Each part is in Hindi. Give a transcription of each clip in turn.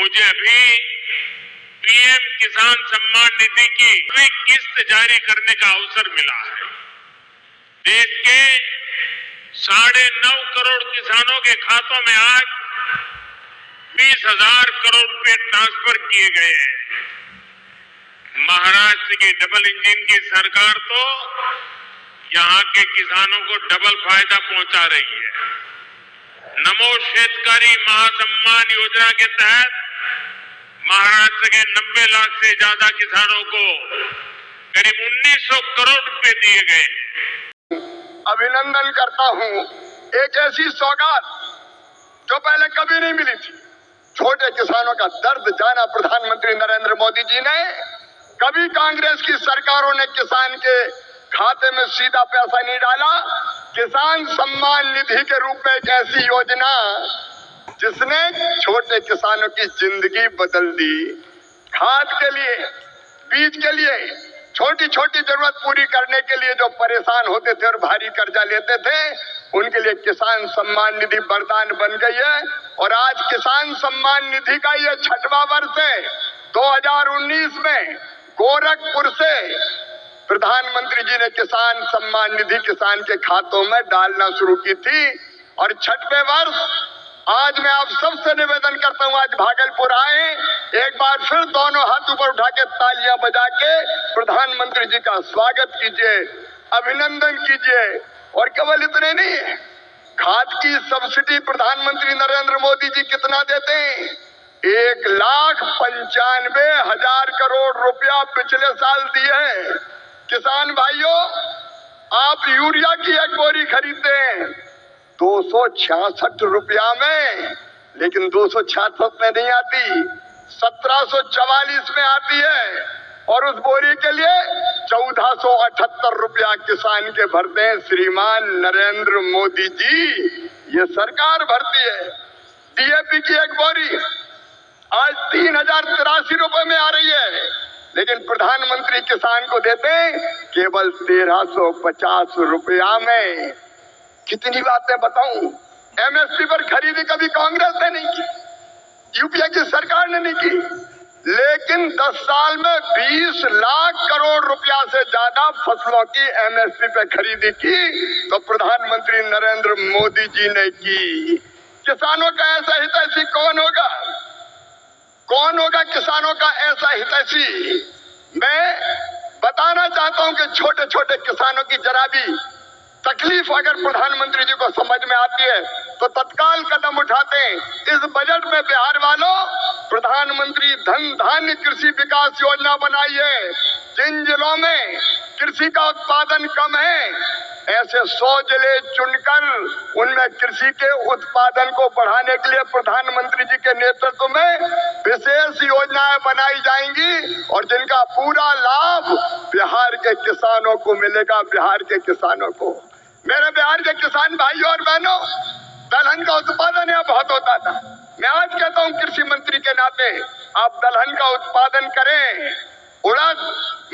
मुझे अभी पीएम किसान सम्मान निधि की किस्त जारी करने का अवसर मिला है। देश के 9.5 करोड़ किसानों के खातों में आज 20,000 करोड़ रुपए ट्रांसफर किए गए हैं। महाराष्ट्र की डबल इंजन की सरकार तो यहां के किसानों को डबल फायदा पहुंचा रही है। नमो शेतकारी महासम्मान योजना के तहत महाराष्ट्र के 90 लाख से ज्यादा किसानों को करीब 1900 करोड़ रुपए दिए गए। अभिनंदन करता हूं, एक ऐसी सौगात जो पहले कभी नहीं मिली थी। छोटे किसानों का दर्द जाना प्रधानमंत्री नरेंद्र मोदी जी ने। कभी कांग्रेस की सरकारों ने किसान के खाते में सीधा पैसा नहीं डाला। किसान सम्मान निधि के रूप में एक ऐसी योजना जिसने छोटे किसानों की जिंदगी बदल दी। खाद के लिए, बीज के लिए, छोटी छोटी जरूरत पूरी करने के लिए जो परेशान होते थे और भारी कर्जा लेते थे, उनके लिए किसान सम्मान निधि वरदान बन गई है। और आज किसान सम्मान निधि का ये 6वां वर्ष है। 2019 में गोरखपुर से प्रधानमंत्री जी ने किसान सम्मान निधि किसान के खातों में डालना शुरू की थी। और 6वें वर्ष आज मैं आप सबसे निवेदन करता हूं, आज भागलपुर आए, एक बार फिर दोनों हाथ ऊपर उठा के तालियां बजा के प्रधानमंत्री जी का स्वागत कीजिए, अभिनंदन कीजिए। और केवल इतने नहीं है, खाद की सब्सिडी प्रधानमंत्री नरेंद्र मोदी जी कितना देते हैं? 1,95,000 करोड़ रुपया पिछले साल दिए हैं। किसान भाइयों, आप यूरिया की एक बोरी खरीदते हैं 266 रुपया में, लेकिन 266 में नहीं आती, 1744 में आती है। और उस बोरी के लिए 1478 रुपया किसान के भरते हैं श्रीमान नरेंद्र मोदी जी। ये सरकार भरती है। डीएपी की एक बोरी आज 3083 रुपए में आ रही है, लेकिन प्रधानमंत्री किसान को देते हैं केवल 1350 रुपया में। कितनी बातें बताऊं। एमएसपी पर खरीदी कभी कांग्रेस ने नहीं की, यूपीए की सरकार ने नहीं की, लेकिन 10 साल में 20 लाख करोड़ रुपया से ज्यादा फसलों की एमएसपी पे खरीदी की तो प्रधानमंत्री नरेंद्र मोदी जी ने की। किसानों का ऐसा हितैषी कौन होगा? कौन होगा किसानों का ऐसा हितैषी? मैं बताना चाहता हूं कि छोटे छोटे किसानों की जरा भी तकलीफ अगर प्रधानमंत्री जी को समझ में आती है तो तत्काल कदम उठाते हैं। इस बजट में बिहार वालों प्रधानमंत्री धन धान्य कृषि विकास योजना बनाई है। जिन जिलों में कृषि का उत्पादन कम है, ऐसे 100 जिले चुनकर उनमें कृषि के उत्पादन को बढ़ाने के लिए प्रधानमंत्री जी के नेतृत्व में विशेष योजनाएं बनाई जाएंगी और जिनका पूरा लाभ बिहार के किसानों को मिलेगा। बिहार के किसानों को, मेरे बिहार के किसान भाइयों और बहनों, दलहन का उत्पादन यहाँ बहुत होता था। मैं आज कहता हूँ कृषि मंत्री के नाते, आप दलहन का उत्पादन करें। उड़द,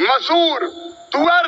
मसूर, तुअर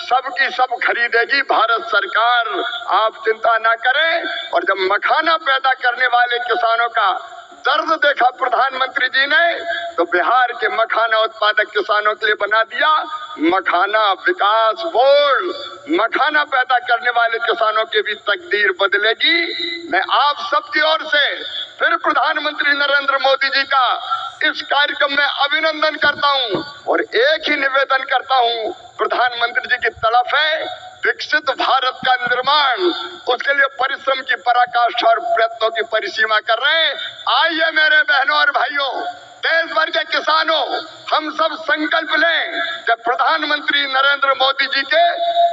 सबकी सब खरीदेगी भारत सरकार, आप चिंता ना करें। और जब मखाना पैदा करने वाले किसानों का दर्द देखा प्रधानमंत्री जी ने, तो बिहार के मखाना उत्पादक किसानों के लिए बना दिया मखाना विकास बोर्ड। मखाना पैदा करने वाले किसानों की भी तकदीर बदलेगी। मैं आप सबकी ओर से फिर प्रधानमंत्री नरेंद्र मोदी जी का इस कार्यक्रम में अभिनंदन करता हूं और एक ही निवेदन करता हूं, प्रधानमंत्री जी की तरफ है विकसित भारत का निर्माण। उसके लिए परिश्रम की पराकाष्ठा और प्रयत्नों की परिसीमा कर रहे हैं। आइए मेरे बहनों और भाइयों, देश भर के किसानों, हम सब संकल्प लें कि प्रधानमंत्री नरेंद्र मोदी जी के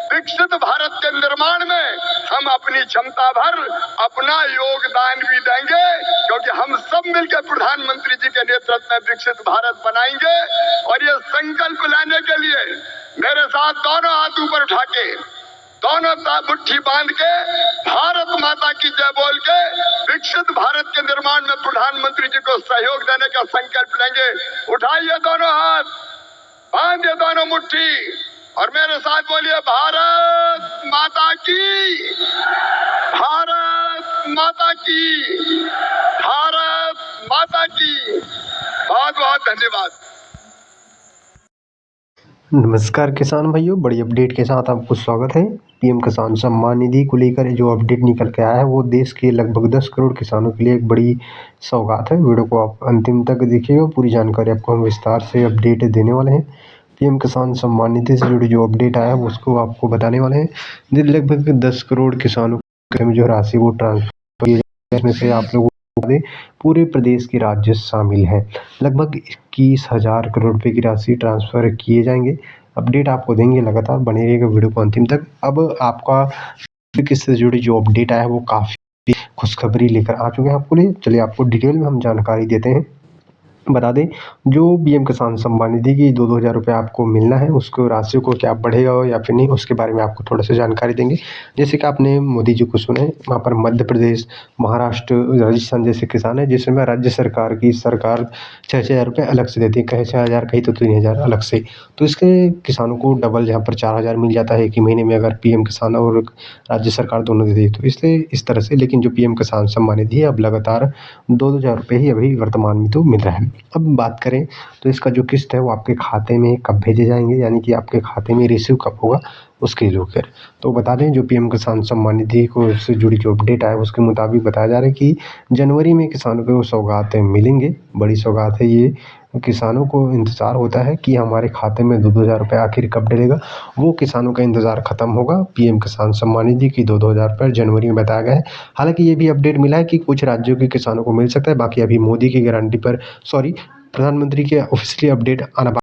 विकसित भारत के निर्माण में हम अपनी क्षमता भर अपना योगदान भी देंगे, क्योंकि हम सब मिलकर प्रधानमंत्री जी के नेतृत्व में विकसित भारत बनाएंगे। और ये संकल्प लेने के लिए मेरे साथ दोनों हाथ ऊपर उठा के, दोनों मुट्ठी बांध के, भारत माता की जय बोल के विकसित भारत के निर्माण में प्रधानमंत्री जी को सहयोग देने का संकल्प लेंगे। उठाइए दोनों हाथ, बांधिए दोनों मुट्ठी और मेरे साथ बोलिए भारत माता की, भारत माता की, भारत माता की। बहुत बहुत धन्यवाद। नमस्कार किसान भाइयों, बड़ी अपडेट के साथ आपको स्वागत है। पीएम किसान सम्मान निधि को लेकर जो अपडेट निकल के आया है वो देश के लगभग 10 करोड़ किसानों के लिए एक बड़ी सौगात है। वीडियो को आप अंतिम तक देखिएगा, पूरी जानकारी आपको हम विस्तार से अपडेट देने वाले हैं। पीएम किसान सम्मान निधि से जुड़ी जो अपडेट आया है उसको आपको बताने वाले हैं। लगभग 10 करोड़ किसानों में जो राशि वो ट्रांसफर की जाने से आप लोगों को पूरे प्रदेश के राज्य शामिल हैं। लगभग 21,000 करोड़ रुपए की राशि ट्रांसफर किए जाएंगे। अपडेट आपको देंगे, लगातार बने रहिएगा वीडियो को अंतिम तक। अब आपका किससे जुड़ी जो अपडेट आया है वो काफ़ी खुशखबरी लेकर आ चुके हैं आपको लिए। चलिए आपको डिटेल में हम जानकारी देते हैं। बता दें, जो पीएम किसान सम्मान निधि की 2-2 हज़ार रुपये आपको मिलना है, उसको राशि को क्या बढ़ेगा या फिर नहीं, उसके बारे में आपको थोड़ा सा जानकारी देंगे। जैसे कि आपने मोदी जी को सुना है, वहाँ पर मध्य प्रदेश, महाराष्ट्र, राजस्थान जैसे किसान हैं जिसमें राज्य सरकार 6-6 हज़ार रुपये अलग से देती है, कहीं 6 हज़ार कहीं तो 3 हज़ार अलग से। तो इसके किसानों को डबल यहाँ पर 4 हज़ार मिल जाता है एक ही महीने में, अगर पीएम किसान और राज्य सरकार दोनों देती है तो। इसलिए इस तरह से, लेकिन जो पीएम किसान सम्मान निधि है अब लगातार 2-2 हज़ार रुपये ही अभी वर्तमान में तो मिल रहा है। अब बात करें तो इसका जो किस्त है वो आपके खाते में कब भेजे जाएंगे, यानी कि आपके खाते में रिसीव कब होगा उसके लेकर। तो बता दें, जो पीएम किसान सम्मान निधि को से जुड़ी जो अपडेट आया है उसके मुताबिक बताया जा रहा है कि जनवरी में किसानों को सौगातें मिलेंगे। बड़ी सौगात है ये। किसानों को इंतज़ार होता है कि हमारे खाते में 2-2 हज़ार रुपये आखिर कब डलेगा। वो किसानों का इंतज़ार खत्म होगा। पीएम किसान सम्मान निधि की 2-2 हज़ार रुपये जनवरी में बताया गया है। हालांकि ये भी अपडेट मिला है कि कुछ राज्यों के किसानों को मिल सकता है, बाकी अभी मोदी की गारंटी पर, प्रधानमंत्री के ऑफिशियली अपडेट आना